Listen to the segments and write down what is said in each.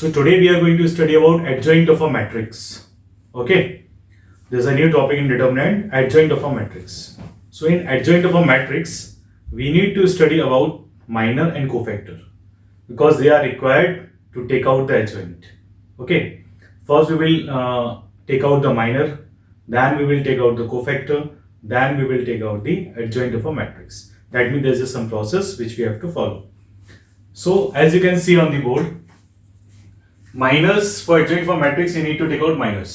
So today we are going to study about adjoint of a matrix. Okay, there's a new topic in determinant, adjoint of a matrix. So in adjoint of a matrix, we need to study about minor and cofactor because they are required to take out the adjoint. Okay, first we will take out the minor, then we will take out the cofactor, then we will take out the adjoint of a matrix. That means there's just some process which we have to follow. So as you can see on the board, minus for adjoint for matrix you need to take out minus.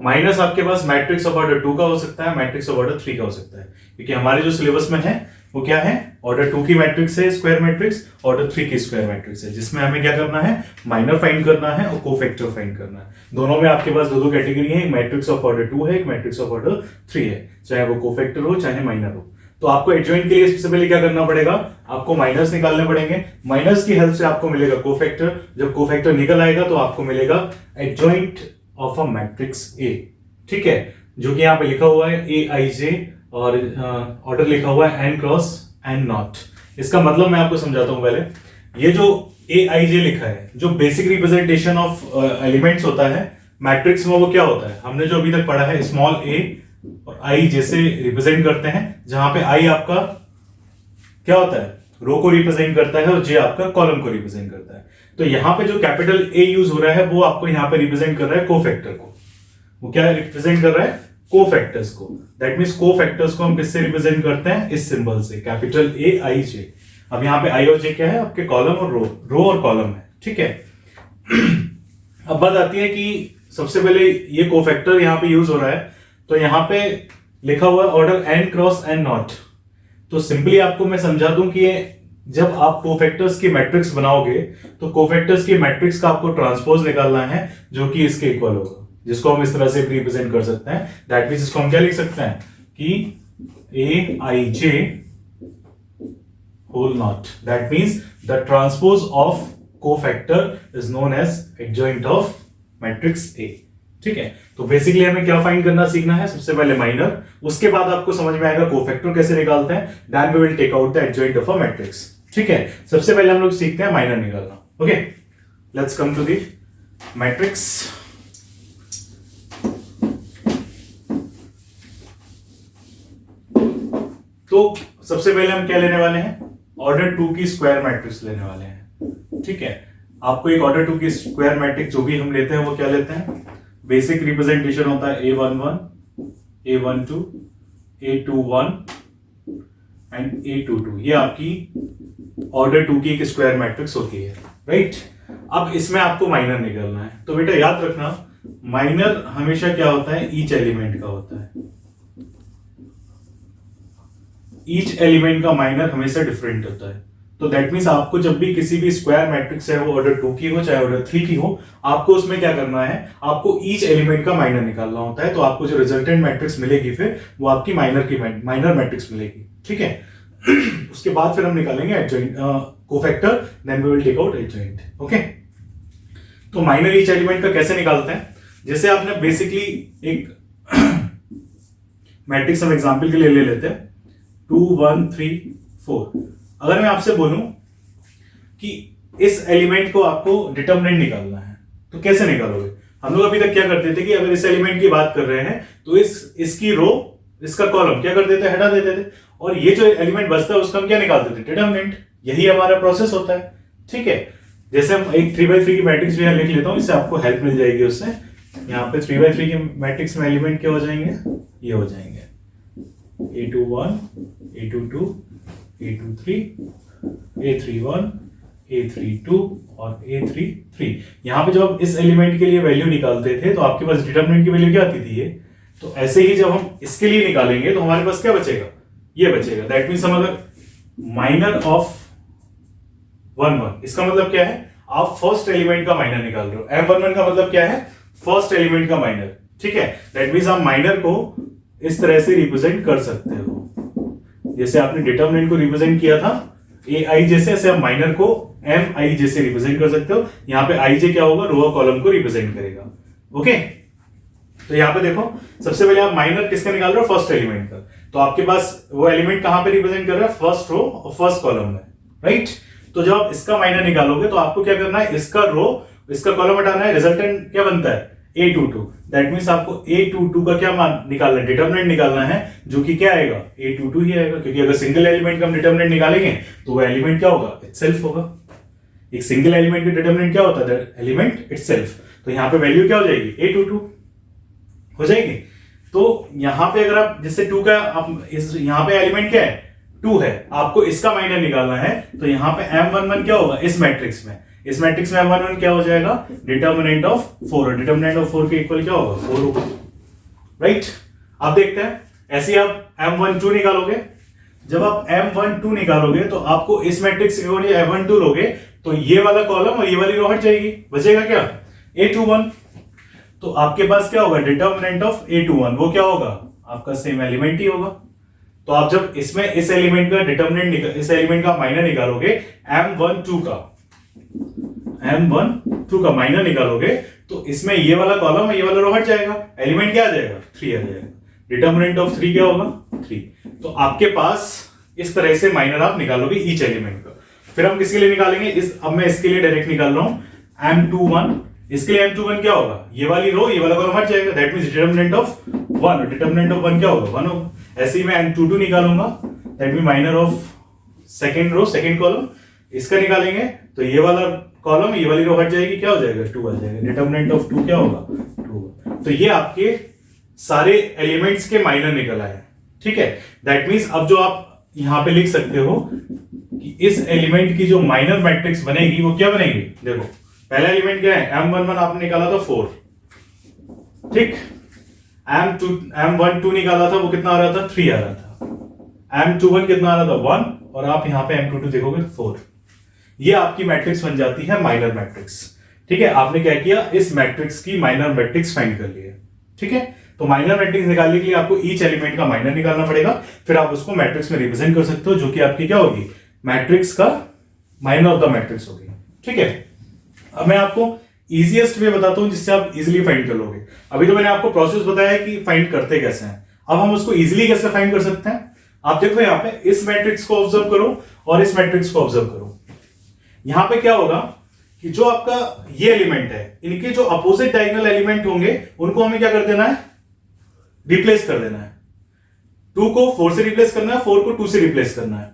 Minus आपके पास matrix of order 2 का हो सकता है, matrix of order 3 का हो सकता है, क्योंकि हमारे जो सिलेबस में है वो क्या है, ऑर्डर 2 की मैट्रिक्स है स्क्वायर मैट्रिक्स, ऑर्डर 3 की स्क्वायर मैट्रिक्स है, जिसमें हमें क्या करना है, माइनर फाइंड करना है और कोफैक्टर फाइंड करना है. दोनों में आपके पास दो कैटेगरी है, एक मैट्रिक्स ऑफ ऑर्डर 2 है, एक मैट्रिक्स ऑफ ऑर्डर 3 है, चाहे वो कोफैक्टर हो चाहे माइनर हो. तो आपको एडजॉइंट के लिए सबसे पहले क्या करना पड़ेगा, आपको माइनस निकालने पड़ेंगे. माइनस की हेल्प से आपको मिलेगा कोफैक्टर. जब कोफैक्टर निकल आएगा तो आपको मिलेगा adjoint of a matrix A. ठीक है, जो कि यहाँ पे लिखा हुआ है ए आई जे और ऑर्डर लिखा हुआ है एन क्रॉस एन नॉट. इसका मतलब मैं आपको समझाता हूं. पहले ये जो ए आई जे लिखा है, जो बेसिक रिप्रेजेंटेशन ऑफ एलिमेंट्स होता है मैट्रिक्स में, वो क्या होता है, हमने जो अभी तक पढ़ा है, स्मॉल ए और आई जैसे रिप्रेजेंट करते हैं, जहां पे आई आपका क्या होता है, रो को रिप्रेजेंट करता है और जे आपका कॉलम को रिप्रेजेंट करता है. तो यहां पे जो कैपिटल ए यूज हो रहा है वो आपको यहां पे रिप्रेजेंट कर रहा है कोफैक्टर को. वो क्या रिप्रेजेंट कर रहा है, कोफैक्टर्स को. दैट मींस कोफैक्टर्स को हम किससे रिप्रेजेंट करते हैं, इस सिंबल से, कैपिटल ए आई जे. अब यहां पे आई और जे क्या है, आपके कॉलम और रो और कॉलम है. ठीक है. अब बात आती है कि सबसे पहले ये कोफैक्टर यहां पे यूज हो रहा है, तो यहां पे लिखा हुआ है order n cross n not. तो सिंपली आपको मैं समझा दूं कि जब आप कोफैक्टर्स की मैट्रिक्स बनाओगे तो कोफैक्टर्स की मैट्रिक्स का आपको ट्रांसपोज निकालना है जो कि इसके इक्वल होगा, जिसको हम इस तरह से रिप्रेजेंट कर सकते हैं. दैट मींस इसको हम क्या लिख सकते हैं कि A I J whole not. That means the transpose of cofactor is known as adjoint of matrix A. ठीक है. तो बेसिकली हमें क्या फाइंड करना सीखना है, सबसे पहले माइनर, उसके बाद आपको समझ में आएगा कोफैक्टर कैसे निकालते हैं. Then we will take out the adjoint of a matrix. ठीक है. सबसे पहले हम लोग सीखते हैं माइनर निकालना. Okay, let's come to the matrix. तो सबसे पहले हम क्या लेने वाले हैं, ऑर्डर 2 की स्क्वायर मैट्रिक्स लेने वाले हैं. ठीक है. आपको एक ऑर्डर 2 की स्क्वायर मैट्रिक्स जो भी हम लेते हैं वो क्या लेते हैं, बेसिक रिप्रेजेंटेशन होता है A11, A12, A21 and A22. ये आपकी ऑर्डर 2 की एक स्क्वायर मैट्रिक्स होती है. राइट. अब इसमें आपको माइनर निकालना है. तो बेटा याद रखना, माइनर हमेशा क्या होता है, ईच एलिमेंट का होता है. ईच एलिमेंट का माइनर हमेशा डिफरेंट होता है. तो दैट मींस आपको जब भी किसी भी स्क्वायर मैट्रिक्स है, वो ऑर्डर 2 की हो चाहे ऑर्डर 3 की हो, आपको उसमें क्या करना है, आपको ईच एलिमेंट का माइनर निकालना होता है. तो आपको जो रिजल्टेंट मैट्रिक्स मिलेगी फिर वो आपकी माइनर मैट्रिक्स मिलेगी. ठीक है. उसके बाद फिर हम निकालेंगे adjoint cofactor, then we will take out adjoint. Okay. तो माइनर ईच एलिमेंट का कैसे निकालते हैं, जैसे आपने बेसिकली एक मैट्रिक्स हम एग्जांपल के लिए ले लेते हैं 2 1 3 4. अगर मैं आपसे बोलूं कि इस एलिमेंट को आपको डिटरमिनेंट निकालना है, तो कैसे निकालोगे. हम लोग अभी तक क्या करते थे कि अगर इस एलिमेंट की बात कर रहे हैं तो इसकी रो, इसका कॉलम क्या कर देते, हटा देते थे, और ये जो एलिमेंट बचता है उसका हम क्या निकालते थे, डिटरमिनेंट. यही हमारा प्रोसेस होता है. ठीक है. जैसे हम एक 3x3 की मैट्रिक्स भी लिख लेता हूं, इससे आपको हेल्प मिल जाएगी. उससे यहाँ पे 3x3 की मैट्रिक्स में एलिमेंट क्या हो जाएंगे, ये हो जाएंगे A21, A22, A23, A31, A32 और A33. यहां पे जब आप इस एलिमेंट के लिए वैल्यू निकालते थे तो आपके पास डिटरमिनेंट की वैल्यू क्या आती थी, ये. तो ऐसे ही जब हम इसके लिए निकालेंगे तो हमारे पास क्या बचेगा, ये बचेगा. दैट मींस हम अगर माइनर ऑफ 1 1, इसका मतलब क्या है, आप फर्स्ट एलिमेंट का माइनर निकाल रहे हो. M11 का मतलब क्या है, फर्स्ट एलिमेंट का माइनर. ठीक है. दैट मींस आप माइनर को इस तरह से रिप्रेजेंट कर सकते हो, जैसे आपने डिटरमिनेंट को रिप्रेजेंट किया था ए आई जैसे, ऐसे आप माइनर को एम आई जैसे रिप्रेजेंट कर सकते हो. यहाँ पे आई जे क्या होगा, रो और कॉलम को रिप्रेजेंट करेगा. ओके. तो यहाँ पे देखो, सबसे पहले आप माइनर किसका निकाल रहे हो, फर्स्ट एलिमेंट का. तो आपके पास वो एलिमेंट कहां पे रिप्रेजेंट कर रहा है, फर्स्ट रो और फर्स्ट कॉलम में. राइट. तो जब आप इसका माइनर निकालोगे तो आपको क्या करना है, इसका रो इसका कॉलम हटाना है, रिजल्टेंट क्या बनता है A22। दैट मींस आपको A22 का क्या मान निकालना है, डिटरमिनेंट निकालना है, जो कि क्या आएगा A22 ही आएगा, क्योंकि अगर सिंगल एलिमेंट का हम डिटरमिनेंट निकालेंगे तो वो एलिमेंट क्या होगा, इटसेल्फ होगा। एक सिंगल एलिमेंट का डिटरमिनेंट क्या होता है, एलिमेंट इटसेल्फ। तो यहाँ पे वैल्यू क्या हो जाएगी A22 हो जाएगी। तो यहाँ पे अगर आप जैसे 2 का आप यहाँ पे एलिमेंट क्या है 2 है, आपको इसका माइनर निकालना है, तो यहाँ पे M11 क्या होगा इस मैट्रिक्स में, इस मैट्रिक्स में M11 क्या हो जाएगा, डिटरमिनेंट ऑफ 4, और डिटरमिनेंट ऑफ 4 के इक्वल क्या होगा 4 होगा, राइट। अब देखते हैं ऐसे आप M12 निकालोगे। जब आप M12 निकालोगे तो आपको इस मैट्रिक्स के अकॉर्डिंग M12 लोगे तो ये वाला कॉलम और ये वाली रो हट जाएगी, बचेगा क्या A21। तो आपके पास क्या होगा, डिटरमिनेंट ऑफ A21 वो क्या होगा, आपका सेम एलिमेंट ही होगा। तो आप जब इसमें इस एलिमेंट का डिटरमिनेंट इस एलिमेंट का माइनर निकालोगे, M12 का माइनर निकालोगे, तो इसमें ये वाला कॉलम और ये वाला रो हट जाएगा, एलिमेंट क्या आ जाएगा 3 आ जाएगा, डिटरमिनेंट ऑफ 3 क्या होगा 3। तो आपके पास इस तरह से माइनर आप निकालोगे ईच एलिमेंट का। फिर हम किसके लिए निकालेंगे, अब मैं इसके लिए डायरेक्ट निकाल रहा हूं M21। इसके लिए M21 क्या होगा, ये वाली रो ये वाला कॉलम हट जाएगा, that means determinant of 1, determinant of 1 क्या होगा 1 होगा। ऐसे ही मैं M22 निकालूंगा, that means minor of second row second column, इसका निकालेंगे तो ये वाला कॉलम ये वाली रो हट जाएगी, क्या हो जाएगा 2 आ जाएगा, डिटरमिनेंट ऑफ 2 क्या होगा 2। तो ये आपके सारे एलिमेंट्स के माइनर निकल आए, ठीक है। दैट मींस अब जो आप यहां पे लिख सकते हो कि इस एलिमेंट की जो माइनर मैट्रिक्स बनेगी वो क्या बनेगी, देखो पहला एलिमेंट क्या है M11 आपने निकाला था 4, ठीक। M12 निकाला था वो कितना आ रहा था 3 आ रहा था, M21 कितना आ रहा था 1, और आप यहां पे M22 देखोगे 4। ये आपकी मैट्रिक्स बन जाती है माइनर मैट्रिक्स, ठीक है। आपने क्या किया, इस मैट्रिक्स की माइनर मैट्रिक्स फाइंड कर लिया, ठीक है। तो माइनर मैट्रिक्स निकालने के लिए आपको ईच एलिमेंट का माइनर निकालना पड़ेगा, फिर आप उसको मैट्रिक्स में रिप्रेजेंट कर सकते हो, जो कि आपकी क्या होगी, मैट्रिक्स का माइनर ऑफ द मैट्रिक्स होगी, ठीक है। अब मैं आपको इजीएस्ट वे बताता हूं जिससे आप इजीली फाइंड कर लोगे। अभी तो मैंने आपको प्रोसेस बताया कि फाइंड करते कैसे हैं, अब हम उसको इजीली कैसे फाइंड कर सकते हैं। आप देखो यहाँ पे इस मैट्रिक्स को ऑब्जर्व करो और इस मैट्रिक्स को ऑब्जर्व करो। यहां पे क्या होगा कि जो आपका ये एलिमेंट है, इनके जो अपोजिट डायगोनल एलिमेंट होंगे उनको हमें क्या कर देना है, रिप्लेस कर देना है। 2 को 4 से रिप्लेस करना है, 4 को 2 से रिप्लेस करना है,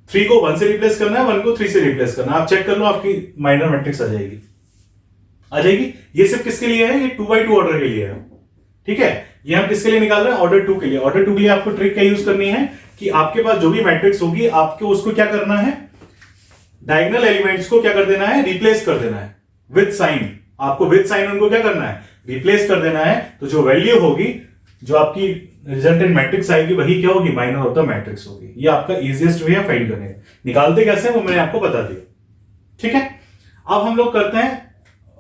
3 को 1 से रिप्लेस करना है, 1 को 3 से रिप्लेस करना है। आप चेक कर लो, आपकी माइनर मैट्रिक्स आ जाएगी, आ जाएगी। ये सिर्फ किसके लिए है, ये 2x2 ऑर्डर के लिए है, ठीक है। ये हम किसके लिए निकाल रहे हैं, ऑर्डर 2 के लिए। ऑर्डर 2 के लिए आपको ट्रिक क्या यूज करनी है कि आपके पास जो भी मैट्रिक्स होगी आपको उसको क्या करना है, डायगोनल एलिमेंट्स को क्या कर देना है, रिप्लेस कर देना है विद साइन। आपको विद साइन उनको क्या करना है, रिप्लेस कर देना है। तो जो वैल्यू होगी, जो आपकी रिजल्टेंट मैट्रिक्स आएगी, वही क्या होगी, माइनर ऑफ द मैट्रिक्स होगी। ये आपका इजीएस्ट वे है फाइंड करने का। निकालते कैसे वो मैंने आपको बता दिया, ठीक है। अब हम लोग करते हैं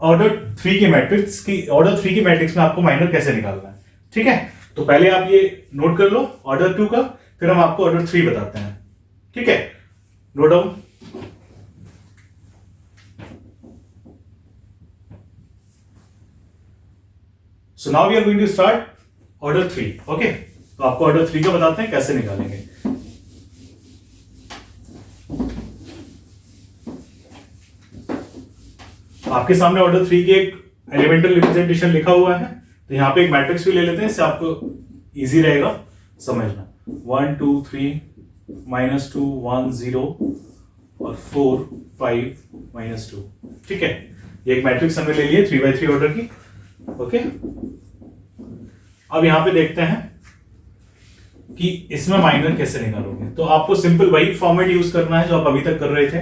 ऑर्डर 3 की मैट्रिक्स की। ऑर्डर 3 की मैट्रिक्स में आपको माइनर कैसे निकालना है, ठीक है। तो पहले आप ये नोट कर लो ऑर्डर 2 का, फिर हम आपको ऑर्डर 3 बताते हैं, ठीक है। Note down. So now we are going to start order 3, okay? तो आपको ऑर्डर 3 का बताते हैं कैसे निकालेंगे। आपके सामने ऑर्डर 3 की एक एलिमेंटल रिप्रेजेंटेशन लिखा हुआ है, तो यहां पे एक मैट्रिक्स भी ले लेते हैं, इससे आपको इजी रहेगा समझना। 1 2 3 -2 1 0 और 4 5 -2, ठीक है। ये एक मैट्रिक्स हमने ले ली है 3x3 ऑर्डर की, ओके। अब यहां पे देखते हैं कि इसमें माइनर कैसे निकालोगे। तो आपको सिंपल वही फॉर्मेट यूज करना है जो आप अभी तक कर रहे थे।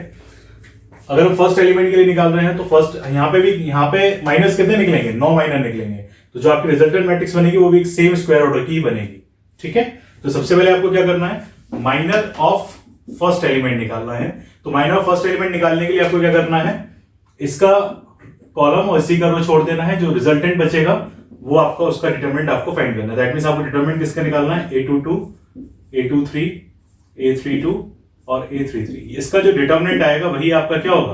अगर हम फर्स्ट एलिमेंट के लिए निकाल रहे हैं तो फर्स्ट यहां पे भी यहां पे माइनस कितने निकलेंगे, 9 माइनर निकलेंगे। तो जो आपकी रिजल्टेंट मैट्रिक्स बनेगी वो भी सेम स्क्वायर ऑर्डर की ही बनेगी, ठीक है। तो सबसे पहले आपको क्या करना है, माइनर ऑफ फर्स्ट एलिमेंट निकालना है। तो माइनर ऑफ फर्स्ट एलिमेंट निकालने के लिए आपको क्या करना है, इसका कॉलम और इसी का रो छोड़ देना है। जो रिजल्टेंट बचेगा वो आपका उसका डिटरमिनेंट आपको फाइंड करना है। दैट मींस आपको डिटरमिनेंट किसका निकालना है, A22 A23 A32 और A33। इसका जो डिटरमिनेंट आएगा वही आपका क्या होगा,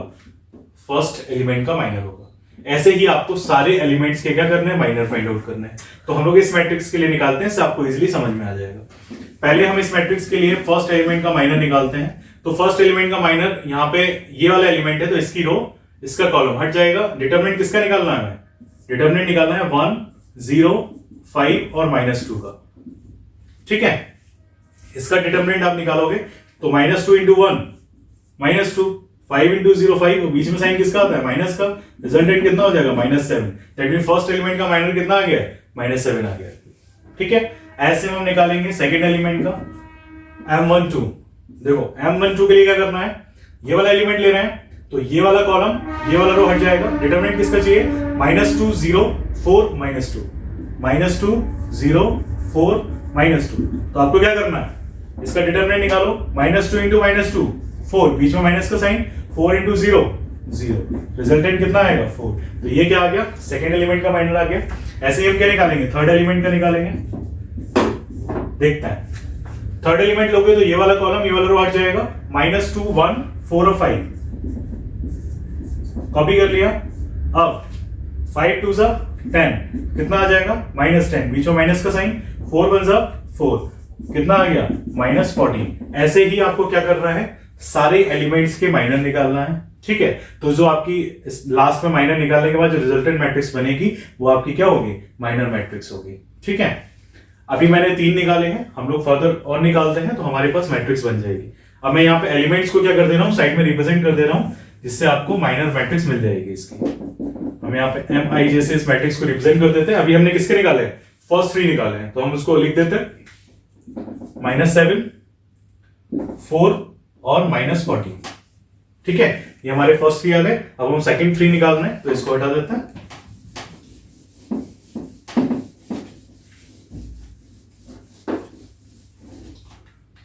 फर्स्ट एलिमेंट का माइनर होगा। ऐसे ही आपको सारे एलिमेंट्स के क्या करने हैं, माइनर फाइंड आउट करने हैं। तो हम लोग इस मैट्रिक्स के लिए निकालते हैं, इससे आपको इजीली समझ में आ जाएगा। पहले हम इस मैट्रिक्स के लिए फर्स्ट एलिमेंट का माइनर निकालते हैं। तो फर्स्ट एलिमेंट का माइनर यहाँ पे ये वाला एलिमेंट है, तो इसकी रो इसका कॉलम हट जाएगा। डिटरमिनेंट किसका निकालना है? डिटरमिनेंट निकालना है 1, 0, 5 और -2 का। ठीक है, इसका डिटरमिनेंट आप निकालोगे तो -2 इंटू 1 -2, 5 इंटू 0 5, बीच में साइन किसका आता है? माइनस का। रिजल्टेंट कितना हो जाएगा? -7। दैट मीन फर्स्ट एलिमेंट का माइनर कितना आ गया? -7 आ गया। ठीक है, ऐसे हम निकालेंगे सेकंड एलिमेंट का M12। देखो M12 के लिए क्या करना है? ये वाला एलिमेंट ले रहे हैं तो ये वाला कॉलम ये वाला रो हट जाएगा। डिटरमिनेंट किसका चाहिए? -2 0 4 -2, -2 0 4 -2। तो आपको क्या करना है? इसका डिटरमिनेंट निकालो। -2 इंटू -2 4, बीच में माइनस का साइन, 4 इंटू 0 0, रिजल्टेंट कितना आएगा? 4। तो ये क्या आ गया? सेकेंड एलिमेंट का माइनर आ गया। ऐसे ही हम क्या निकालेंगे? थर्ड एलिमेंट का निकालेंगे। देखते हैं, थर्ड एलिमेंट लोगे तो ये वाला कॉलम ये वाला रो हट जाएगा। -2 1 4 और 5 कॉपी कर लिया। अब 5 2 10 कितना आ जाएगा? -10, बीच में माइनस का साइन, 4 1 4 कितना आ गया? -14। ऐसे ही आपको क्या करना है? सारे एलिमेंट्स के माइनर निकालना है। ठीक है, तो जो आपकी लास्ट में माइनर निकालने के बाद जो रिजल्टेंट मैट्रिक्स बनेगी वो आपकी क्या होगी? माइनर मैट्रिक्स होगी। ठीक है, अभी मैंने 3 निकाले हैं, हम लोग फर्दर और निकालते हैं तो हमारे पास मैट्रिक्स बन जाएगी। अब मैं यहाँ पे एलिमेंट्स को क्या कर दे रहा हूँ? साइड में रिप्रेजेंट कर दे रहा हूँ, जिससे आपको माइनर मैट्रिक्स मिल जाएगी इसकी। हम यहाँ पे MI से इस मैट्रिक्स को रिप्रेजेंट कर देते हैं। अभी हमने किसके निकाले? फर्स्ट 3 निकाले हैं, तो हम उसको लिख देते हैं -7 4 और -14। ठीक है, ये हमारे फर्स्ट 3 आ गए। अब हम सेकंड 3 निकालना है तो इसको हटा देते हैं।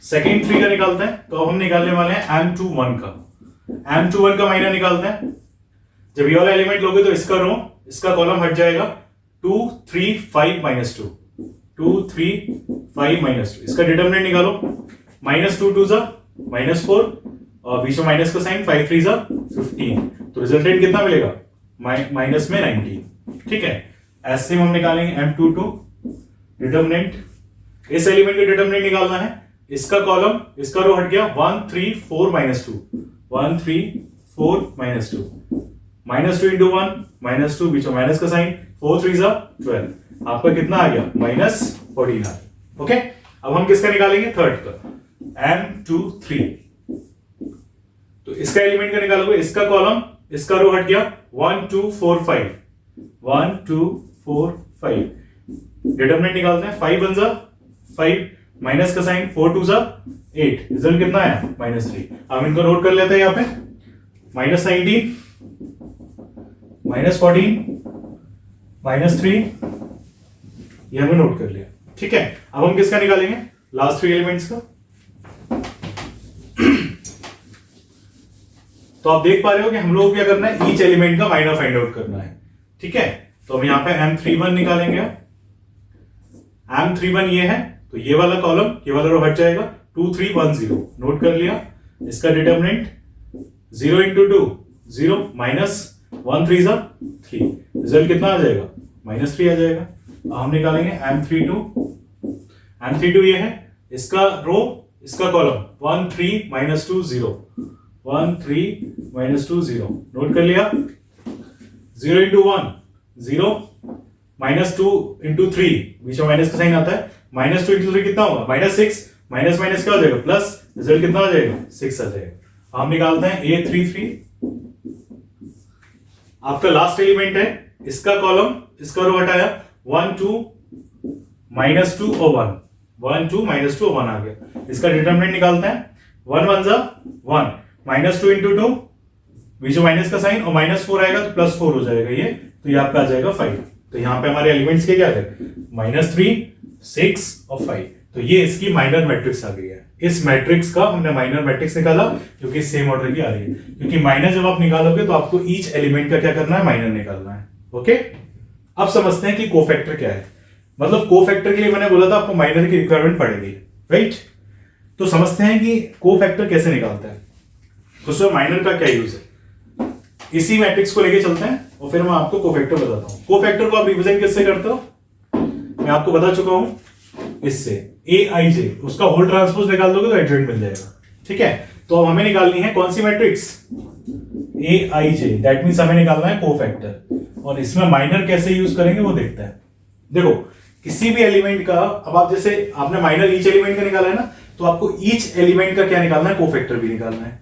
सेकंड 3 का निकालते हैं तो अब हम निकालने वाले हैं M21 का। M21 का माइनर निकालते हैं। जब ये वाला एलिमेंट लोगे तो इसका रो इसका कॉलम हट जाएगा। 2 3 5 -2, 2 3 5 -2। इसका डिटरमिनेंट निकालो। -2 2 -4 और बीच में माइनस का साइन, 5 3 15। तो रिजल्टेंट कितना मिलेगा? माइनस में 19। ठीक है, ऐसे हम निकालेंगे M22 डिटरमिनेंट। इस एलिमेंट का डिटरमिनेंट निकालना है। इसका कॉलम इसका रो हट गया। 1 3 4 -2, 1 3 4 -2, -2 इंटू 1 -2, बीच में माइनस का साइन, 4 3 12। आपका कितना आ गया? -14 आ गया। ओके, अब हम किसका निकालेंगे? थर्ड का, M23। तो इसका एलिमेंट का निकालोगे। इसका कॉलम इसका रो हट गया। 1 2 4 5, 1 2 4 5। डिटरमिनेंट निकालते हैं। 5 1 5, माइनस का साइन, 4 2 8। रिजल्ट कितना आया? -3। अब इनको नोट कर लेते हैं यहाँ पे। -19 -14 -3, ये हमने नोट कर लिया। ठीक है, अब हम किसका निकालेंगे? लास्ट 3 एलिमेंट्स का। तो आप देख पा रहे हो कि हम लोग क्या करना है? ईच एलिमेंट का माइनर फाइंड आउट करना है। ठीक है, तो हम यहाँ पे M31 निकालेंगे। M31 ये है, तो ये वाला कॉलम ये वाला रो हट जाएगा। 2 3 1 0 नोट कर लिया। इसका डिटरमिनेंट 0 इंटू 2 0 -1 3 3। रिजल्ट कितना आ जाएगा? -3 आ जाएगा। अब हम निकालेंगे M32। M32 ये है, इसका रो इसका कॉलम 1 3 -2 0, 1 3 -2 0 नोट कर लिया। 0 इंटू 1 0, -2 इंटू 3, बीच में माइनस का साइन आता है। -2 इंटू 3 कितना होगा? -6, माइनस माइनस क्या हो जाएगा? प्लस। रिजल्ट कितना आ जाएगा? 6 आ जाएगा। हम निकालते हैं A33। आपका लास्ट एलिमेंट है, इसका कॉलम इसका रो हटाया। 1 2 -2 और 1, 1 2 -2 और 1 आ गया। इसका डिटरमिनेंट निकालते हैं। 1 1 1, -2 इंटू 2, बीच में माइनस का साइन और -4 आएगा तो +4 हो जाएगा ये। तो ये आपका आ जाएगा 5। तो यहाँ पे हमारे एलिमेंट्स के क्या है? -3 6 और 5। तो ये इसकी माइनर मैट्रिक्स आ गई है। इस मैट्रिक्स का हमने माइनर मैट्रिक्स निकाला क्योंकि सेम ऑर्डर की आ रही है। क्योंकि माइनर जब आप निकालोगे तो आपको ईच एलिमेंट का क्या करना है? माइनर निकालना है। ओके, अब समझते हैं कि कोफैक्टर क्या है। मतलब कोफैक्टर के लिए मैंने बोला था आपको माइनर की रिक्वायरमेंट पड़ेगी, राइट? तो समझते हैं कि कोफैक्टर कैसे निकालता है। उसमें माइनर का क्या यूज है, इसी मैट्रिक्स को लेके चलते हैं और फिर मैं आपको कोफैक्टर बताता हूं। कोफैक्टर को आप रिप्रेजेंट किससे करते हो? मैं आपको बता चुका हूं, इससे AIJ, उसका होल ट्रांसपोज निकाल दोगे तो एडजॉइंट मिल जाएगा। ठीक है, तो अब हमें निकालनी है कौन सी matrix? A I j, that means हमें निकालना है कोफैक्टर। और इसमें माइनर कैसे यूज करेंगे वो देखते हैं। देखो किसी भी एलिमेंट का, अब आप जैसे आपने माइनर ईच एलिमेंट का निकाला है ना, तो आपको ईच एलिमेंट का क्या निकालना है, कोफैक्टर भी निकालना है।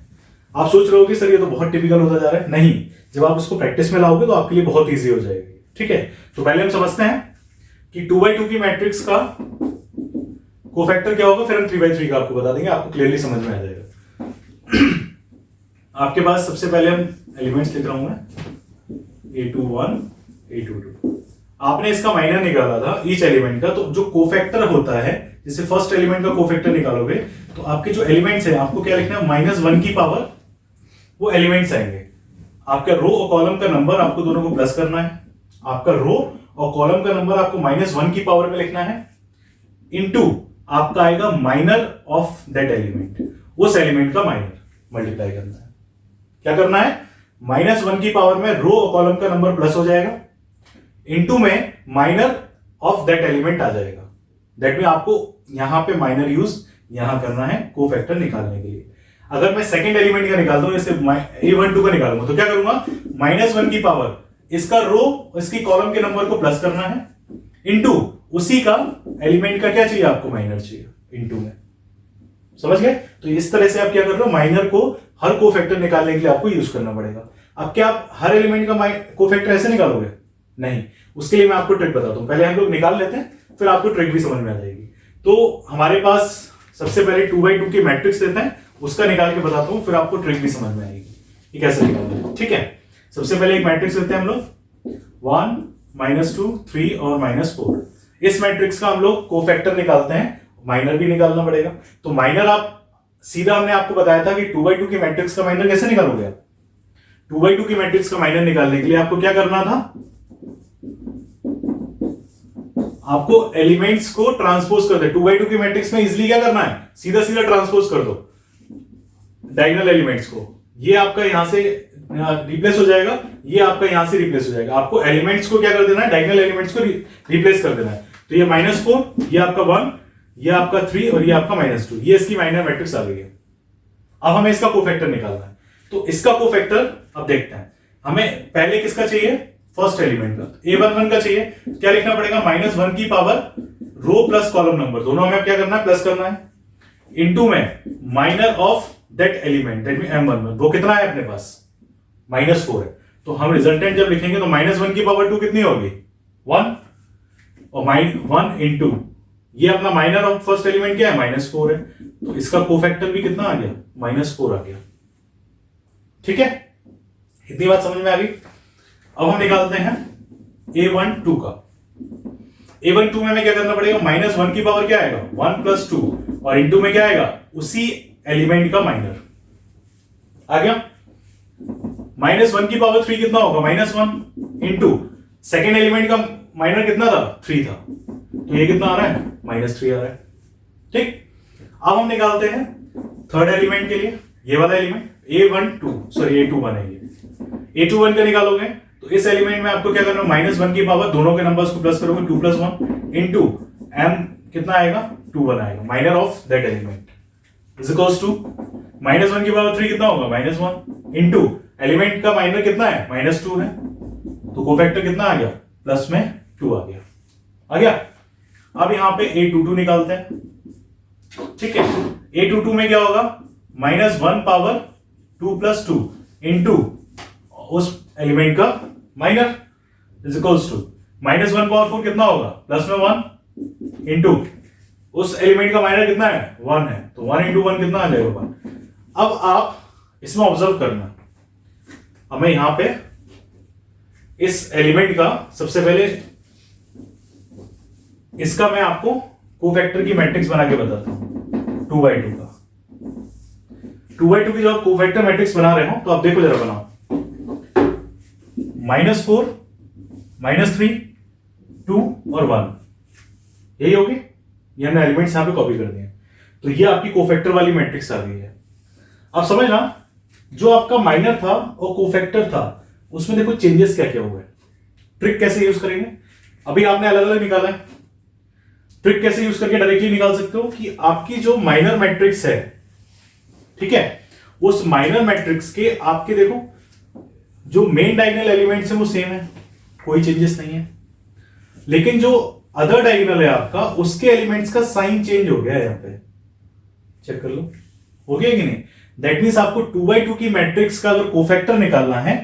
आप सोच रहे हो कि सर ये तो बहुत टिपिकल होता जा रहा है, नहीं, जब आप उसको प्रैक्टिस में लाओगे तो आपके लिए बहुत ईजी हो जाएगी। ठीक है, तो पहले हम समझते हैं कि 2x2 की मैट्रिक्स का कोफैक्टर क्या होगा, फिर हम 3x3 का आपको बता देंगे, आपको क्लियरली समझ में आ जाएगा। आपके पास सबसे पहले हम एलिमेंट्स लिख रहा हूं मैं, A21 A22। आपने इसका माइनर निकाला था ईच एलिमेंट का, तो जो कोफैक्टर होता है, जैसे फर्स्ट एलिमेंट का कोफैक्टर निकालोगे तो आपके जो एलिमेंट्स हैं आपको क्या लिखना है, -1 की पावर वो एलिमेंट्स आएंगे। आपका रो और कॉलम का नंबर आपको दोनों को प्लस करना है, आपका रो और कॉलम का नंबर आपको -1 की पावर में लिखना है, इनटू आपका आएगा माइनर ऑफ दैट एलिमेंट, उस एलिमेंट का माइनर मल्टीप्लाई करना है। क्या करना है, -1 की पावर में रो और कॉलम का नंबर प्लस हो जाएगा, इनटू में माइनर ऑफ दैट एलिमेंट आ जाएगा। दैट मीन आपको यहां पे माइनर यूज यहां करना है कोफैक्टर निकालने के लिए। अगर मैं सेकंड एलिमेंट का निकालता हूं, जैसे A12 का निकालूंगा, तो क्या करूंगा, -1 की पावर इसका रो इसकी कॉलम के नंबर को प्लस करना है, इनटू उसी का एलिमेंट का क्या चाहिए आपको, माइनर चाहिए, इनटू में। समझ गए? तो इस तरह से आप क्या कर रहे हो, माइनर को हर कोफैक्टर निकालने के लिए आपको यूज करना पड़ेगा। अब क्या आप हर एलिमेंट का कोफैक्टर ऐसे निकालोगे? नहीं, उसके लिए मैं आपको ट्रिक बताता हूं। पहले हम लोग निकाल लेते हैं, फिर आपको ट्रिक भी समझ में आ जाएगी। तो हमारे पास सबसे पहले 2x2 की मैट्रिक्स देते हैं, उसका निकाल के बताता हूं, फिर आपको ट्रिक भी समझ में आएगी कि कैसे निकालना है। ठीक है, सबसे पहले एक मैट्रिक्स लेते हैं हम लोग, 1 -2 3 और -4। इस मैट्रिक्स का हम लोग कोफैक्टर निकालते हैं, माइनर भी निकालना पड़ेगा। तो माइनर आप सीधा, हमने आपको बताया था कि 2x2 की मैट्रिक्स का माइनर कैसे निकालोगे आप। 2x2 की मैट्रिक्स का माइनर निकालने के लिए आपको क्या करना था, आपको एलिमेंट्स को ट्रांसपोज कर दे। 2x2 की मैट्रिक्स में इजीली क्या करना है, सीधा सीधा ट्रांसपोज कर दो डायगोनल एलिमेंट्स को। ये आपका यहां से रिप्लेस हो जाएगा, ये आपका यहां से रिप्लेस हो जाएगा। आपको एलिमेंट्स को क्या कर देना है, डायगोनल एलिमेंट्स को रिप्लेस कर देना है। तो ये -4, ये आपका 1, ये आपका 3 और ये आपका -2, ये इसकी माइनर मैट्रिक्स आ गई है। अब हमें इसका कोफैक्टर निकालना है, तो इसका कोफैक्टर अब देखते हैं। हमें पहले किसका चाहिए, फर्स्ट एलिमेंट का। A11 का चाहिए, क्या लिखना पड़ेगा, -1 की पावर रो प्लस कॉलम नंबर, दोनों हमें क्या करना है, प्लस करना है, इनटू में minor of that element, that mean M11, वो कितना है अपने पास, -4 है। तो हम रिजल्टेंट जब लिखेंगे तो -1 की पावर 2 कितनी होगी, 1, और -1 इनटू ये अपना माइनर ऑफ फर्स्ट एलिमेंट क्या है, -4 है। तो इसका कोफैक्टर भी कितना आ गया, -4 आ गया। ठीक है, इतनी बात समझ में आ गई। अब हम निकालते हैं A12 का। A12 में हमें क्या करना पड़ेगा, -1 की पावर क्या आएगा, 1 + 2, और इनटू में क्या आएगा, उसी एलिमेंट का माइनर आ गया। -1 की पावर 3 कितना होगा, -1 इनटू सेकेंड एलिमेंट का माइनर कितना था, 3 था, तो ये कितना आ रहा है, -3 आ रहा है। ठीक, अब हम निकालते हैं थर्ड एलिमेंट के लिए, ये वाला एलिमेंट A21 है ये। A21 का निकालोगे तो इस एलिमेंट में आपको क्या करना है, -1 की पावर दोनों के नंबर्स को प्लस करोगे, 2 + 1 इनटू M कितना आएगा, 21 आएगा, minor of that element is equals to -1 की पावर 3 कितना होगा, -1 इनटू एलिमेंट का माइनर कितना है, -2 है, तो कोफैक्टर कितना आ गया, प्लस में 2 आ गया। अब यहां पे A22 निकालते हैं। ठीक है, A22 में क्या होगा, -1 पावर 2 + 2 इनटू उस एलिमेंट का minor is equals to -1 power 4 कितना होगा, प्लस में 1 इनटू उस एलिमेंट का माइनर कितना है, 1 है, तो 1 × 1 कितना आ जाएगा, 1। अब आप इसमें ऑब्जर्व करना, हमें यहां पे इस एलिमेंट का सबसे पहले इसका मैं आपको कोफैक्टर की मैट्रिक्स बना के बताता हूं, 2x2 का। 2x2 की जब आप कोफैक्टर मैट्रिक्स बना रहे हो तो आप देखो जरा बनाओ, -4 -3 2 और 1, यही होगी। ये हमने एलिमेंट्स यहां पे कॉपी कर दिए, तो ये आपकी कोफैक्टर वाली मैट्रिक्स आ गई है। अब समझना, जो आपका माइनर था और कोफैक्टर था उसमें देखो चेंजेस क्या क्या हुए। ट्रिक कैसे यूज करेंगे, अभी आपने अलग अलग निकाला है, ट्रिक कैसे यूज करके डायरेक्टली निकाल सकते हो कि आपकी जो माइनर मैट्रिक्स है, ठीक है, उस माइनर मैट्रिक्स के आपके देखो जो मेन डायगोनल एलिमेंट्स है वो सेम है, कोई चेंजेस नहीं है, लेकिन जो अदर डायगोनल है आपका उसके एलिमेंट्स का साइन चेंज हो गया है। यहां पे चेक कर लो, हो गया कि नहीं। दैट मीन्स आपको 2x2 की मैट्रिक्स का अगर कोफैक्टर निकालना है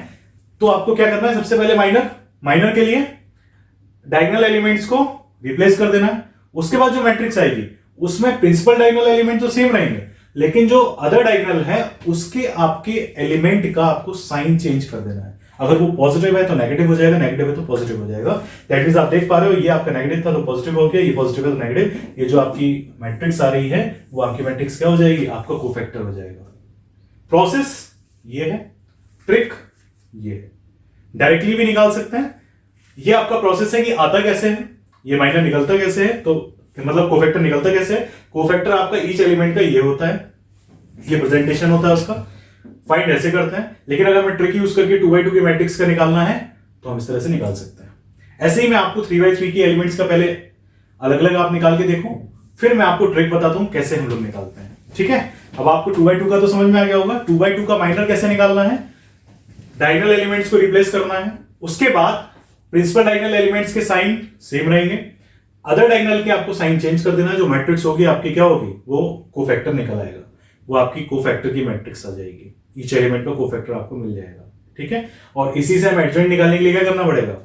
तो आपको क्या करना है, सबसे पहले माइनर के लिए डायगोनल एलिमेंट्स को रिप्लेस कर देना है। उसके बाद जो मैट्रिक्स आएगी उसमें प्रिंसिपल डायगोनल एलिमेंट तो सेम रहेंगे, लेकिन जो अदर डायगोनल है उसके आपके एलिमेंट का आपको साइन चेंज कर देना है। अगर वो पॉजिटिव है तो नेगेटिव हो जाएगा, नेगेटिव है तो पॉजिटिव हो जाएगा। दैट मींस आप देख पा रहे हो, ये आपका नेगेटिव था तो पॉजिटिव हो गया, ये पॉजिटिव है तो नेगेटिव। ये जो आपकी मैट्रिक्स आ रही है वो आपकी मैट्रिक्स क्या हो जाएगी, आपका कोफैक्टर हो जाएगा। प्रोसेस ये है, ट्रिक ये है। डायरेक्टली भी निकाल सकते हैं। ये आपका प्रोसेस है कि आता कैसे है, ये माइनर निकलता कैसे है, तो मतलब कोफैक्टर निकलता कैसे है। कोफैक्टर आपका ईच एलिमेंट का ये होता है, ये प्रेजेंटेशन होता है उसका, फाइंड ऐसे करते हैं। लेकिन अगर मैं ट्रिक यूज करके 2x2 की मैट्रिक्स का निकालना है तो हम इस तरह से निकाल सकते हैं। ऐसे ही मैं आपको 3x3 की एलिमेंट्स का पहले अलग अलग आप निकाल के देखो, फिर मैं आपको ट्रिक बताता हूं कैसे हम लोग निकालते हैं। ठीक है, अब आपको 2x2 का तो समझ में आ गया होगा। 2x2 का माइनर कैसे निकालना है, डायगोनल एलिमेंट्स को रिप्लेस करना है। उसके बाद प्रिंसिपल डायगोनल एलिमेंट्स के साइन सेम रहेंगे, अदर डायगोनल के आपको साइन चेंज कर देना। जो मैट्रिक्स होगी आपकी क्या होगी, वो कोफैक्टर निकल आएगा, वो आपकी कोफैक्टर की मैट्रिक्स आ जाएगी। ईच एलिमेंट का कोफैक्टर आपको मिल जाएगा। ठीक है, और इसी से हम एडजॉइंट निकालने के लिए क्या करना पड़ेगा,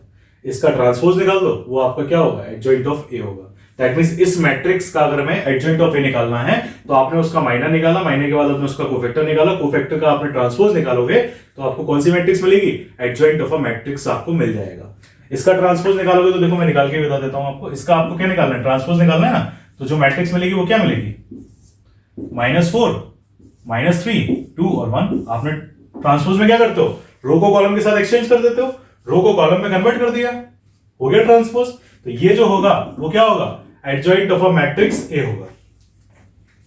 इसका ट्रांसपोज निकाल दो, वो आपका क्या होगा, एडजॉइंट ऑफ ए होगा। दैट मींस इस मैट्रिक्स का अगर हमें एडजॉइंट ऑफ ए निकालना है तो आपने उसका माइनर निकाला, माइनर के बाद आपने उसका कोफैक्टर निकाला, कोफैक्टर का आपने ट्रांसपोज निकालोगे तो आपको कौन सी मैट्रिक्स मिलेगी, एडजॉइंट ऑफ अ मैट्रिक्स आपको मिल जाएगा। इसका ट्रांसपोज निकालोगे तो देखो मैं निकाल के बता देता हूं आपको। इसका आपको क्या निकालना है, ट्रांसपोज निकालना है ना। तो जो मैट्रिक्स मिलेगी वो क्या मिलेगी, -4 -3 2 और 1। आपने ट्रांसपोज में क्या करते हो, रो को कॉलम के साथ एक्सचेंज कर देते हो, रो को कॉलम में कन्वर्ट कर दिया, हो गया ट्रांसपोज। तो ये जो होगा वो क्या होगा, adjoint of a matrix A होगा।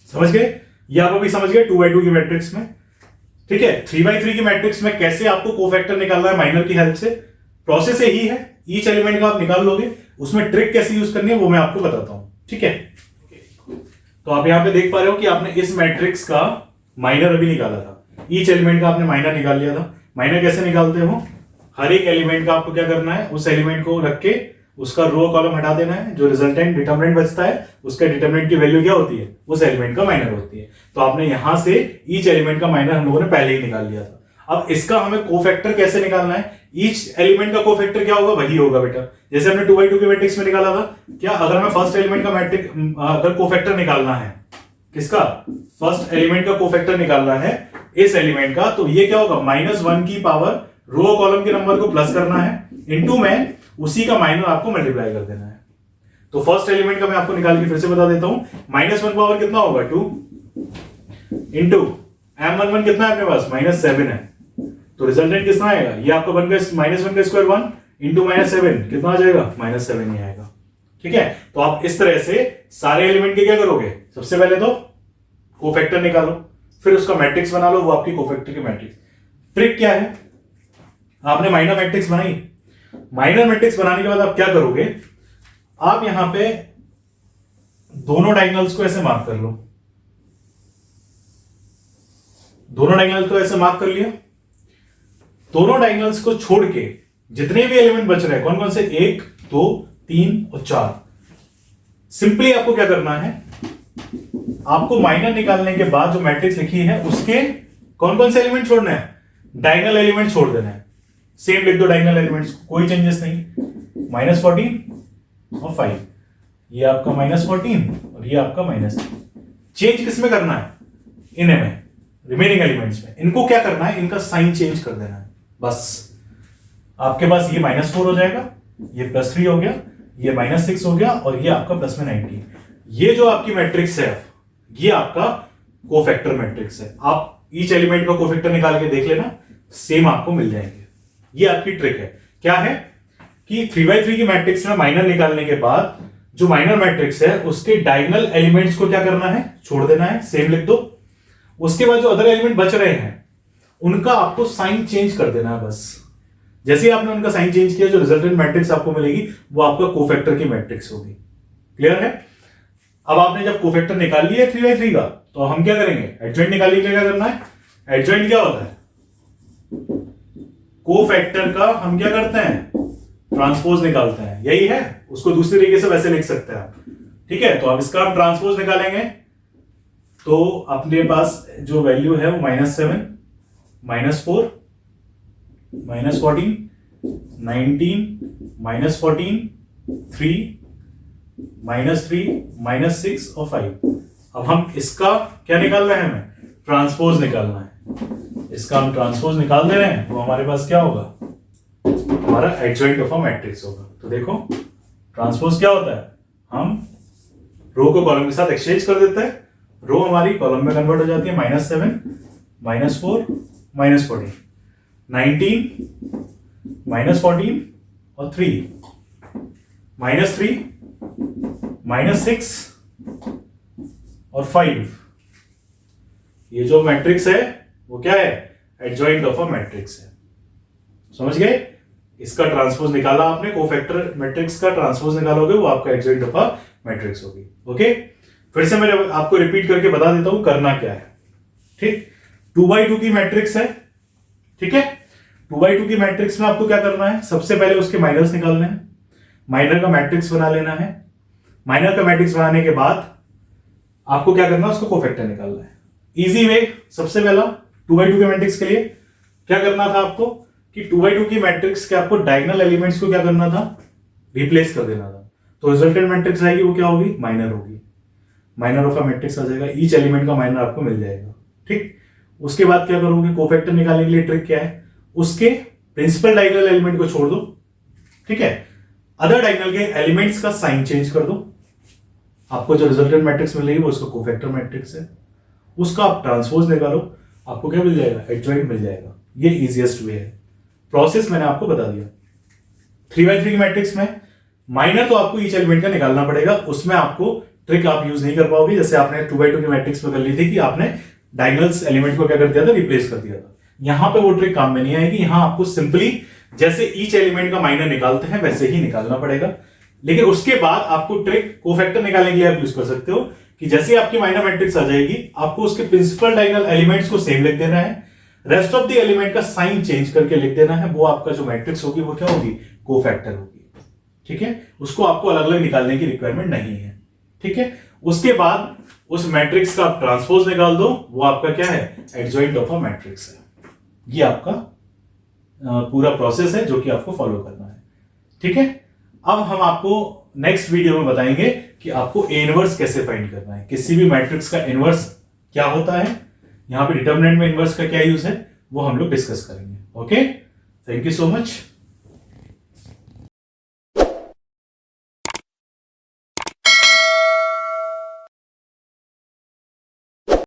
समझ गए, ये आप अभी समझ गए 2x2 की मैट्रिक्स में। ठीक है, 3x3 की मैट्रिक्स में कैसे आपको कोफैक्टर निकालना है माइनर की हेल्प से, प्रोसेस यही है। ईच एलिमेंट का आप निकाल लोगे, उसमें ट्रिक कैसे यूज करनी है वो मैं आपको बताता हूं। ठीक है, तो आप यहां पे देख पा रहे हो कि आपने इस मैट्रिक्स का माइनर अभी निकाला था, ईच एलिमेंट का आपने माइनर निकाल लिया था। माइनर कैसे निकालते हो, हर एक एलिमेंट का आपको क्या करना है, उस एलिमेंट को रख के उसका रो कॉलम हटा देना है, जो रिजल्टेंट डिटरमिनेंट बचता है उसका डिटरमिनेंट की वैल्यू क्या होती है, उस एलिमेंट का माइनर होती है। तो आपने यहां से ईच एलिमेंट का माइनर हम लोगों ने पहले ही निकाल लिया था। अब इसका हमें कोफैक्टर कैसे निकालना है, ईच एलिमेंट का कोफैक्टर क्या होगा, वही होगा बेटा जैसे हमने 2x2 के मैट्रिक्स में निकाला था। क्या अगर हमें फर्स्ट एलिमेंट का मैट्रिक्स अगर कोफैक्टर निकालना है, किसका, फर्स्ट एलिमेंट का कोफैक्टर निकालना है इस एलिमेंट का, तो ये क्या होगा, -1 की पावर रो कॉलम के नंबर को प्लस करना है, इनटू में उसी का माइनर आपको मल्टीप्लाई कर देना है। तो फर्स्ट एलिमेंट का मैं आपको निकाल के फिर से बता देता हूं, -1 पावर कितना होगा 2 इंटू m11 कितना है अपने पास, -7 है। तो रिजल्टेंट कितना आएगा, ये आपका बन गया -1 का स्क्वायर 1 इंटू -7 कितना आ जाएगा, -7 ही आएगा। ठीक है, तो आप इस तरह से सारे एलिमेंट के क्या करोगे, सबसे पहले तो कोफैक्टर निकालो, फिर उसका मैट्रिक्स बना लो, वो आपकी कोफैक्टर की मैट्रिक्स। ट्रिक क्या है, आपने माइनर मैट्रिक्स बनाई, माइनर मैट्रिक्स बनाने के बाद आप क्या करोगे, आप यहां पे दोनों डायगोनल्स को ऐसे मार्क कर लो, दोनों डायगोनल्स को ऐसे मार्क कर लिया। दोनों डायगोनल्स को छोड़ के जितने भी एलिमेंट बच रहे हैं, कौन कौन से, 1 2 3 और 4, सिंपली आपको क्या करना है, आपको माइनर निकालने के बाद जो मैट्रिक्स लिखी है उसके कौन कौन से एलिमेंट छोड़ना है, डायगोनल एलिमेंट छोड़ देना है। सेम लिख दो डायगोनल एलिमेंट्स, कोई चेंजेस नहीं, -14 और 5, ये आपका -14 और ये आपका -3। चेंज किस में करना है, इन्हें में, रिमेनिंग एलिमेंट्स में। इनको क्या करना है, इनका साइन चेंज कर देना है बस। आपके पास ये -4 हो जाएगा, ये +3 हो गया, ये -6 हो गया और ये आपका प्लस में 19। ये जो आपकी मैट्रिक्स है ये आपका कोफैक्टर मैट्रिक्स है। आप ईच एलिमेंट का कोफैक्टर निकाल के देख लेना, सेम आपको मिल जाएंगे। ये आपकी ट्रिक है। क्या है कि 3x3 की मैट्रिक्स में माइनर निकालने के बाद जो माइनर मैट्रिक्स है उसके डायगोनल एलिमेंट्स को क्या करना है, छोड़ देना है, सेम लिख दो। उसके बाद जो अदर एलिमेंट बच रहे हैं उनका आपको साइन चेंज कर देना है बस। जैसे ही आपने उनका साइन चेंज किया, जो रिजल्टेंट मैट्रिक्स आपको मिलेगी वो आपका कोफैक्टर की मैट्रिक्स होगी। क्लियर है। अब आपने जब कोफैक्टर निकाल लिया 3x3 का, तो हम क्या करेंगे, एडजॉइंट निकालने के लिए क्या करना है, एडजॉइंट क्या होता है, कोफैक्टर का हम क्या करते हैं, ट्रांसपोज निकालते हैं, यही है। उसको दूसरी तरीके से वैसे लिख सकते हैं आप, ठीक है। तो अब इसका हम ट्रांसपोज निकालेंगे, तो अपने पास जो वैल्यू है वो -7, -4, -14, 19, -14, 3, -3, -6 और 5। अब हम इसका क्या निकाल रहे हैं, हमें ट्रांसपोज निकालना है। इसका हम ट्रांसपोज निकाल दे रहे हैं, तो हमारे पास क्या होगा, हमारा एडजॉइंट ऑफ अ मैट्रिक्स होगा। तो देखो ट्रांसपोज क्या होता है, हम रो को कॉलम के साथ एक्सचेंज कर देते हैं, रो हमारी कॉलम में कन्वर्ट हो जाती है, -7, -4, -14, 19, -14 और 3, -3, -6 और 5। ये जो मैट्रिक्स है वो क्या है, एडजॉइंट ऑफ अ मैट्रिक्स है। समझ गए, इसका ट्रांसपोज निकाला आपने, कोफैक्टर मैट्रिक्स का ट्रांसपोज निकालोगे, वो आपका एडजॉइंट ऑफ अ मैट्रिक्स होगी। ओके, फिर से मैं आपको रिपीट करके बता देता हूं करना क्या है। ठीक, 2x2 की मैट्रिक्स है, ठीक है। 2x2 की मैट्रिक्स में आपको क्या करना है, सबसे पहले उसके माइनर्स निकालने हैं, माइनर का मैट्रिक्स बना लेना है। माइनर का मैट्रिक्स बनाने के बाद आपको क्या करना है, उसको कोफैक्टर निकालना है। इजी वे, सबसे पहला 2x2 के मैट्रिक्स के लिए क्या करना था आपको, कि 2x2 की मैट्रिक्स के आपको डायगोनल एलिमेंट्स को क्या करना था, रिप्लेस कर देना था। तो रिजल्टेंट मैट्रिक्स आएगी, वो क्या होगी, माइनर होगी। माइनर ऑफ अ मैट्रिक्स आ जाएगा, ईच एलिमेंट का माइनर आपको मिल जाएगा। ठीक, उसके बाद क्या करोगे, कोफैक्टर निकालने के लिए ट्रिक क्या है, उसके प्रिंसिपल डायगोनल एलिमेंट को छोड़ दो, ठीक है, अदर डायगोनल के एलिमेंट्स का साइन चेंज कर दो। आपको जो रिजल्टेंट मैट्रिक्स मिल रही है वो उसका कोफैक्टर मैट्रिक्स है, उसका आप ट्रांसपोज निकालो, आपको क्या मिल जाएगा, एडजॉइंट मिल जाएगा। ये इजीएस्ट वे है, प्रोसेस मैंने आपको बता दिया। 3x3 की मैट्रिक्स में माइनर तो आपको ईच एलिमेंट का निकालना पड़ेगा, उसमें आपको ट्रिक आप यूज नहीं कर पाओगे, जैसे आपने 2x2 की मैट्रिक्स में कर ली थी कि आपने डायगोनल्स एलिमेंट को क्या कर दिया था, रिप्लेस कर दिया था। यहां पे वो ट्रिक काम में नहीं आएगी, यहां आपको सिंपली जैसे ईच एलिमेंट का माइनर निकालते हैं वैसे ही निकालना पड़ेगा। लेकिन उसके बाद आपको ट्रिक कोफैक्टर निकालने के लिए आप यूज कर सकते हो, कि जैसे आपकी माइनर मैट्रिक्स आ जाएगी, आपको उसके प्रिंसिपल डायगोनल एलिमेंट्स को सेम लिख देना है, रेस्ट ऑफ द एलिमेंट का साइन चेंज करके लिख देना है। वो आपका जो मैट्रिक्स होगी वो क्या होगी, कोफैक्टर होगी। ठीक है, उसको आपको अलग अलग निकालने की रिक्वायरमेंट नहीं है। ठीक है, उसके बाद उस मैट्रिक्स का आप ट्रांसपोज निकाल दो, वो आपका क्या है, एडजॉइंट ऑफ अ मैट्रिक्स है। ये आपका पूरा प्रोसेस है जो कि आपको फॉलो करना है। ठीक है, अब हम आपको नेक्स्ट वीडियो में बताएंगे कि आपको ए इनवर्स कैसे फाइंड करना है, किसी भी मैट्रिक्स का इनवर्स क्या होता है, यहां पे डिटरमिनेंट में इनवर्स का क्या यूज है, वो हम लोग डिस्कस करेंगे। Okay, thank you so much.